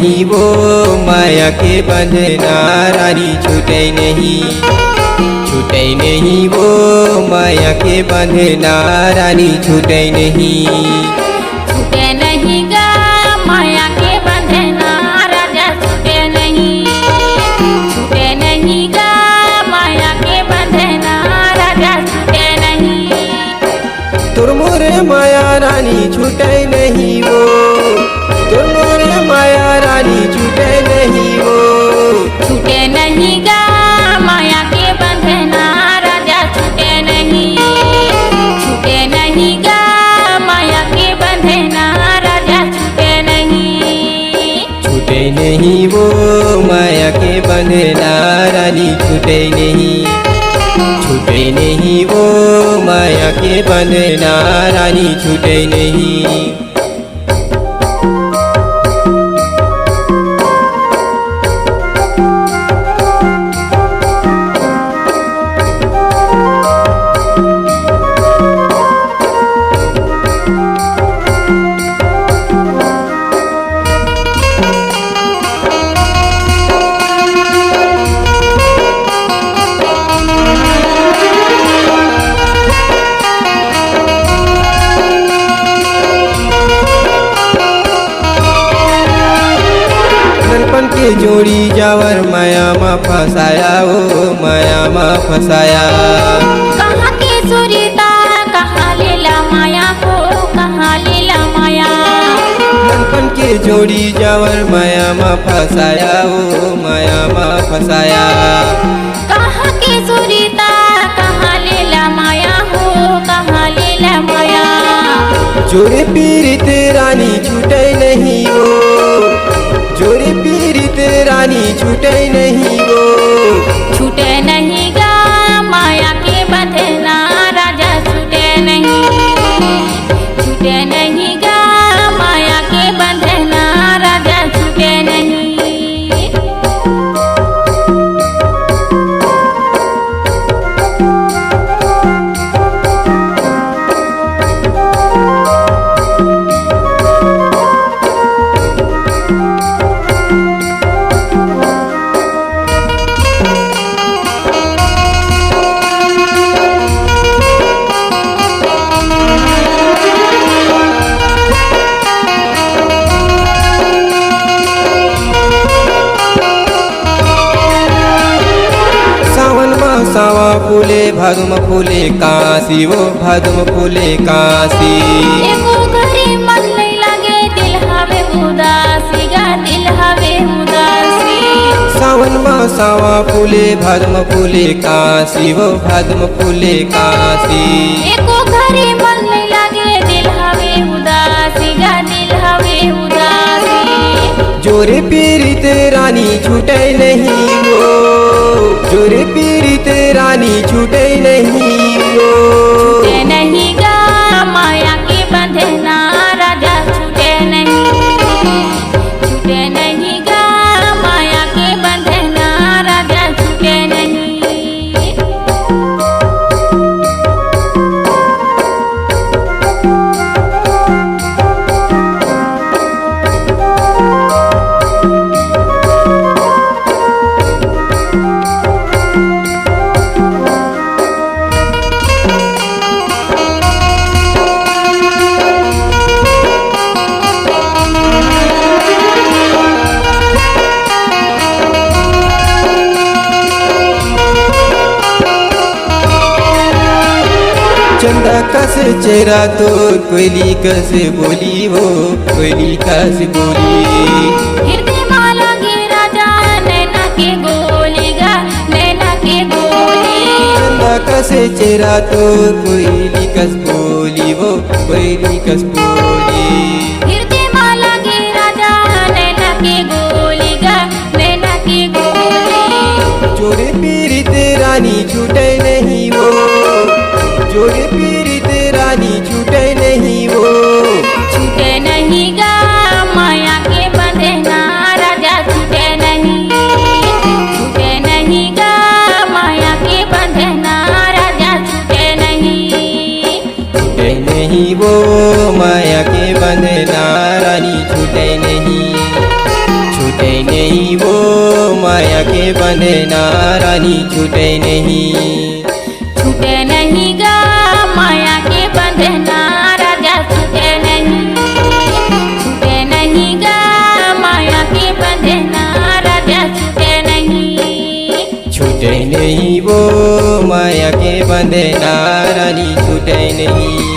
नहीं वो माया के बंधना रानी छूटे नहीं वो माया के बंधना रानी छूटे नहीं गा माया के बंधना राजा छूटे नहीं गा माया के बंधना राजा छूटे नहीं। तुर मोरे माया रानी छूटे नहीं वो तुर मोरे माया रानी छूटे नहीं वो छूटे नहीं गा माया के बंधना राजा छूटे नहीं गा माया के बंधना राजा छूटे नहीं वो माया के बंधना रानी छूटे नहीं वो माया के बंधना रानी छूटे नहीं। बचपन के जोड़ी जावर माया मा फसाया ओ माया मा फसाया। कहाँ के सुरीता कहाँ लीला माया हो कहाँ लीला माया। बचपन के जोड़ी जावर माया मा फसाया ओ माया मा फसाया। कहाँ के सुरीता कहाँ लीला माया हो कहाँ लीला माया। जोरे पीरित रानी छूटे नहीं वो जोरे पीरित रानी छूटे नहीं वो छूटे नहीं गा माया के बंधना राजा छूटे नहीं गा माया के बंधना राजा छूटे नहीं। सावा फूले भादुम फूले काशी वो भादुम फूले काशी। एको घरी मन नहीं लगे दिल हवे उदासी गा दिल हवे उदासी। सावन मा सावा फूले भादुम फूले काशी वो भादुम फूले काशी। एको घरी मन नहीं लगे दिल हवे उदासी गा दिल हवे उदासी। जोरे पीरित रानी छूटे नहीं वो जोरे पीरित रानी छूटे नहीं वो छूटे नहीं गा माया के बंधना राजा छूटे नहीं गा माया के बंधना राजा छूटे नहीं। चंदा कैसे चेहरा तोर कोयली कैसे बोली वो कोयली कैसे बोली। हृदय माला गे राजा नैना के गोली गा नैना के गोली। चंदा कैसे चेहरा तोर कोयली कस बोली वो कोयली कस बोली। हृदय माला गे राजा नैना के गोली गा नैना के गोली। जोरे पीरित रानी छूटे नहीं वो जोरे पीरित रानी छूटे नहीं वो छूटे नहीं गा माया के बंधना राजा छूटे नहीं गा माया के बंधना राजा छूटे नहीं वो माया के बंधना रानी छूटे नहीं। छूटे नहीं गा माया के बंधना राजा छूटे नहीं। छूटे नहीं गा माया के बंधना राजा छूटे नहीं। छूटे नहीं वो माया के बंधना रानी छूटे नहीं।